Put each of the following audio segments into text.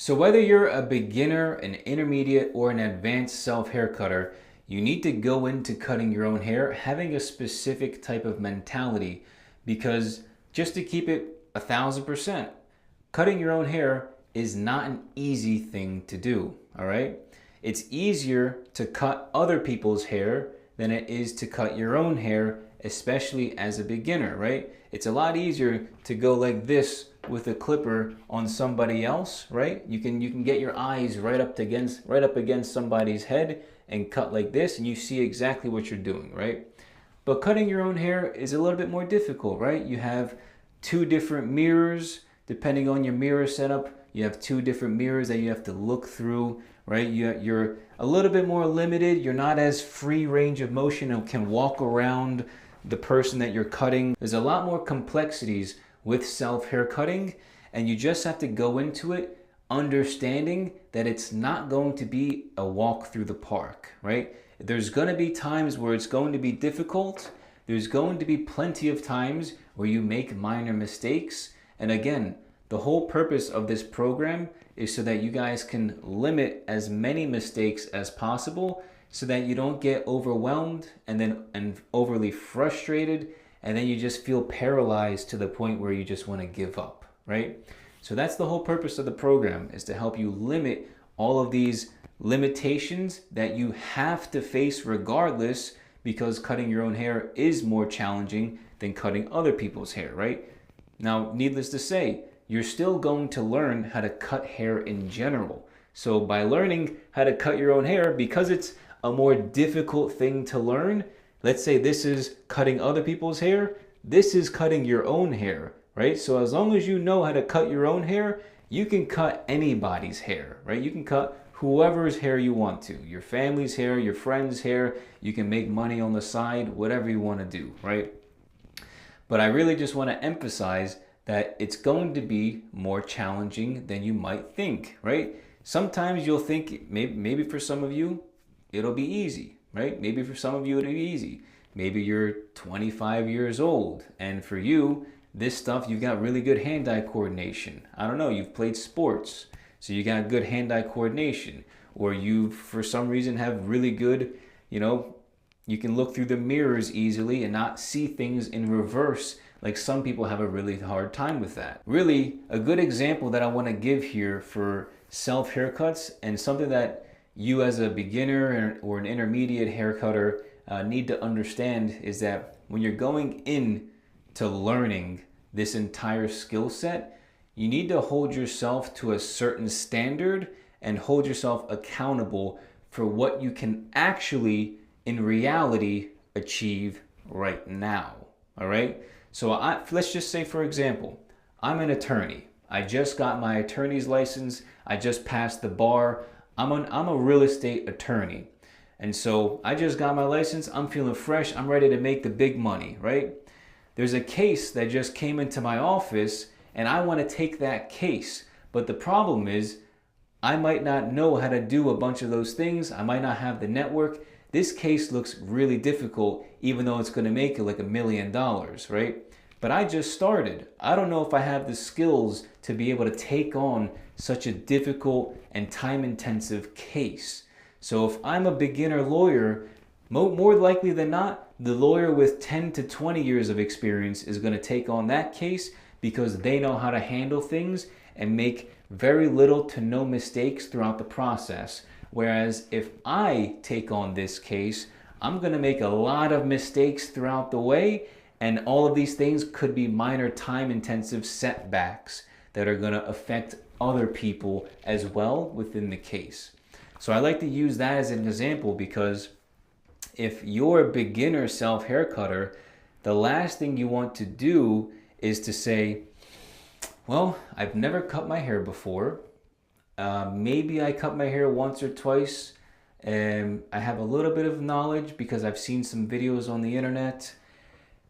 So whether you're a beginner, an intermediate, or an advanced self-hair cutter, you need to go into cutting your own hair having a specific type of mentality, because just to keep it 1,000%, cutting your own hair is not an easy thing to do, all right? It's easier to cut other people's hair than it is to cut your own hair, especially as a beginner, right? It's a lot easier to go like this with a clipper on somebody else, right? You can get your eyes right up against somebody's head and cut like this, and you see exactly what you're doing, right? But cutting your own hair is a little bit more difficult, right? You have two different mirrors. Depending on your mirror setup, you have two different mirrors that you have to look through, right? You're a little bit more limited. You're not as free range of motion and can walk around the person that you're cutting. There's a lot more complexities with self-hair cutting, and you just have to go into it understanding that it's not going to be a walk through the park, right? There's going to be times where it's going to be difficult. There's going to be plenty of times where you make minor mistakes. And again, the whole purpose of this program is so that you guys can limit as many mistakes as possible, so that you don't get overwhelmed and overly frustrated, and then you just feel paralyzed to the point where you just want to give up, right? So that's the whole purpose of the program, is to help you limit all of these limitations that you have to face regardless, because cutting your own hair is more challenging than cutting other people's hair, right? Now, needless to say, you're still going to learn how to cut hair in general. So by learning how to cut your own hair, because it's a more difficult thing to learn, let's say this is cutting other people's hair, this is cutting your own hair, right? So as long as you know how to cut your own hair, you can cut anybody's hair, right? You can cut whoever's hair you want to, your family's hair, your friend's hair. You can make money on the side, whatever you want to do, right? But I really just want to emphasize that it's going to be more challenging than you might think, right? Sometimes you'll think, maybe for some of you, it'll be easy, right? Maybe for some of you, it'll be easy. Maybe you're 25 years old, and for you, this stuff, you've got really good hand-eye coordination. I don't know, you've played sports, so you got good hand-eye coordination. Or you, for some reason, have really good, you can look through the mirrors easily and not see things in reverse. Like, some people have a really hard time with that. Really, a good example that I want to give here for self haircuts, and something that you as a beginner or an intermediate hair cutter need to understand, is that when you're going in to learning this entire skill set, you need to hold yourself to a certain standard and hold yourself accountable for what you can actually, in reality, achieve right now. All right? So let's just say, for example, I'm an attorney. I just got my attorney's license. I just passed the bar. I'm a real estate attorney. And so I just got my license. I'm feeling fresh. I'm ready to make the big money, right? There's a case that just came into my office, and I want to take that case. But the problem is, I might not know how to do a bunch of those things. I might not have the network. This case looks really difficult, even though it's going to make it like $1 million, right? But I just started. I don't know if I have the skills to be able to take on such a difficult and time-intensive case. So if I'm a beginner lawyer, more likely than not, the lawyer with 10 to 20 years of experience is going to take on that case, because they know how to handle things and make very little to no mistakes throughout the process. Whereas if I take on this case, I'm going to make a lot of mistakes throughout the way, and all of these things could be minor time-intensive setbacks that are going to affect other people as well within the case. So I like to use that as an example, because if you're a beginner self-hair cutter, the last thing you want to do is to say, well, I've never cut my hair before. Maybe I cut my hair once or twice, and I have a little bit of knowledge because I've seen some videos on the internet.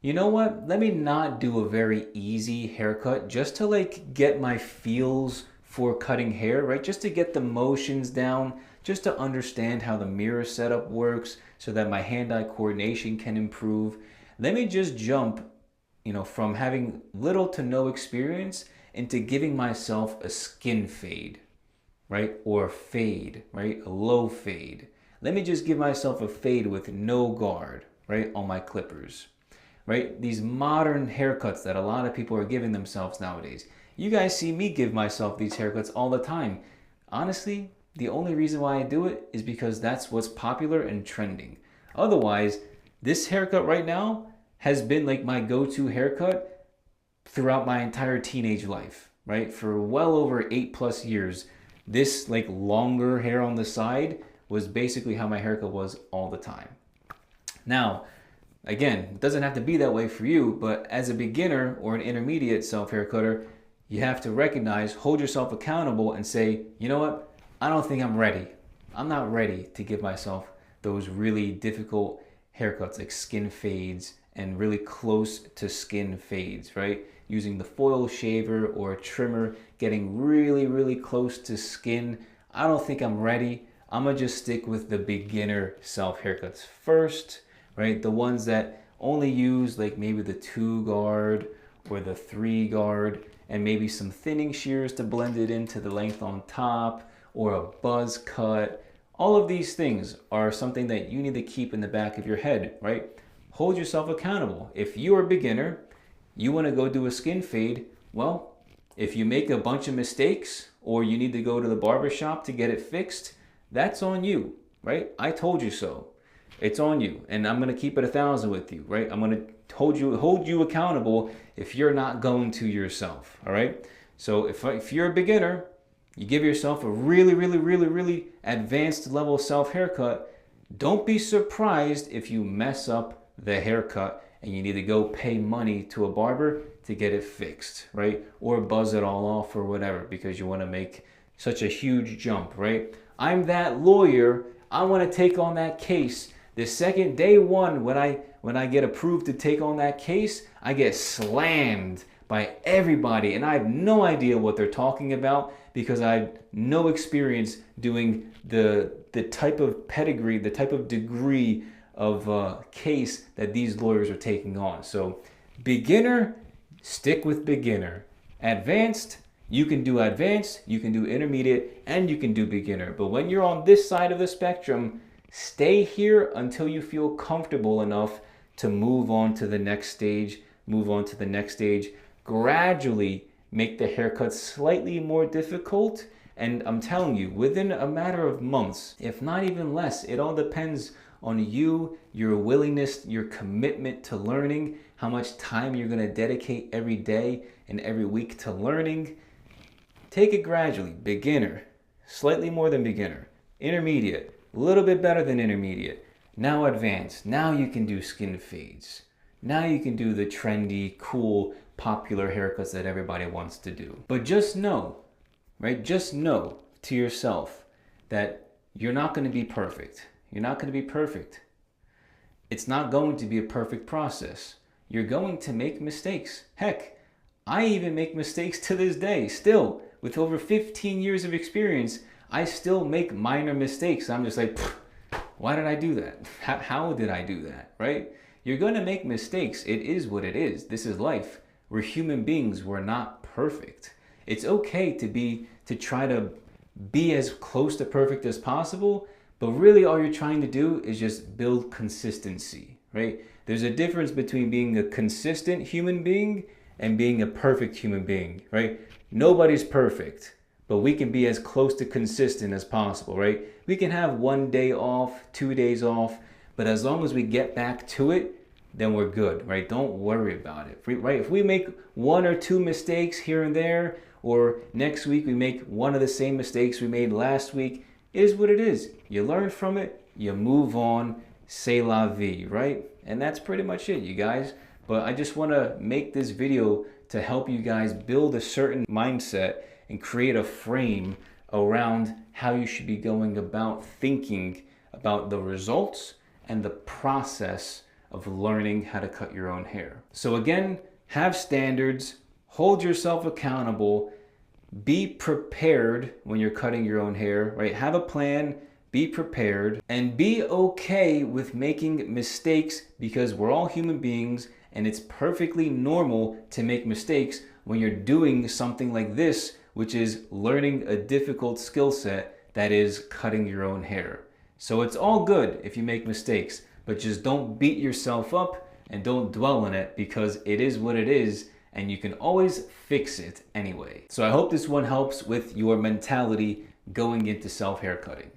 You know what? Let me not do a very easy haircut, just to get my feels for cutting hair, right? Just to get the motions down, just to understand how the mirror setup works so that my hand-eye coordination can improve. Let me just jump, from having little to no experience into giving myself a skin fade. right? Or a fade, right? A low fade. Let me just give myself a fade with no guard, right? On my clippers, right? These modern haircuts that a lot of people are giving themselves nowadays. You guys see me give myself these haircuts all the time. Honestly, the only reason why I do it is because that's what's popular and trending. Otherwise, this haircut right now has been like my go-to haircut throughout my entire teenage life, right? For well over 8+ years, this like longer hair on the side was basically how my haircut was all the time. Now, again, it doesn't have to be that way for you, but as a beginner or an intermediate self-haircutter, you have to recognize, hold yourself accountable and say, you know what? I don't think I'm ready. I'm not ready to give myself those really difficult haircuts like skin fades and really close to skin fades, right? Using the foil shaver or a trimmer, getting really, really close to skin. I don't think I'm ready. I'm gonna just stick with the beginner self haircuts first, right? The ones that only use like maybe the 2 guard or the 3 guard and maybe some thinning shears to blend it into the length on top, or a buzz cut. All of these things are something that you need to keep in the back of your head, right? Hold yourself accountable. If you're a beginner, you want to go do a skin fade, well, if you make a bunch of mistakes or you need to go to the barber shop to get it fixed, that's on you, right? I told you so. It's on you, and I'm gonna keep it 1,000 with you, right? I'm gonna hold you accountable if you're not going to yourself, all right? So if you're a beginner, you give yourself a really advanced level self haircut. Don't be surprised if you mess up the haircut and you need to go pay money to a barber to get it fixed, right? Or buzz it all off or whatever because you want to make such a huge jump, right? I'm that lawyer. I want to take on that case. The second day one, when I get approved to take on that case, I get slammed by everybody and I have no idea what they're talking about because I have no experience doing the type of pedigree, the type of degree of case that these lawyers are taking on. So beginner, stick with beginner. Advanced, you can do advanced, you can do intermediate, and you can do beginner. But when you're on this side of the spectrum, stay here until you feel comfortable enough to move on to the next stage, gradually make the haircut slightly more difficult. And I'm telling you, within a matter of months, if not even less, it all depends on you, your willingness, your commitment to learning, how much time you're gonna dedicate every day and every week to learning. Take it gradually. Beginner, slightly more than beginner. Intermediate, a little bit better than intermediate. Now advanced. Now you can do skin fades. Now you can do the trendy, cool, popular haircuts that everybody wants to do. But just know, right? Just know to yourself that you're not going to be perfect. You're not going to be perfect. It's not going to be a perfect process. You're going to make mistakes. Heck, I even make mistakes to this day. Still, with over 15 years of experience, I still make minor mistakes. I'm just like, why did I do that? How did I do that, right? You're going to make mistakes. It is what it is. This is life. We're human beings. We're not perfect. It's okay to try to be as close to perfect as possible, but really all you're trying to do is just build consistency, right? There's a difference between being a consistent human being and being a perfect human being, right? Nobody's perfect, but we can be as close to consistent as possible, right? We can have 1 day off, 2 days off, but as long as we get back to it, then we're good, right? Don't worry about it, right? If we make 1 or 2 mistakes here and there, or next week we make one of the same mistakes we made last week, it is what it is. You learn from it, you move on, c'est la vie, right? And that's pretty much it, you guys. But I just want to make this video to help you guys build a certain mindset and create a frame around how you should be going about thinking about the results and the process of learning how to cut your own hair. So again, have standards, hold yourself accountable, be prepared when you're cutting your own hair, right? Have a plan, be prepared, and be okay with making mistakes because we're all human beings and it's perfectly normal to make mistakes when you're doing something like this which is learning a difficult skill set that is cutting your own hair. So it's all good if you make mistakes, but just don't beat yourself up and don't dwell on it, because it is what it is and you can always fix it anyway. So I hope this one helps with your mentality going into self-haircutting.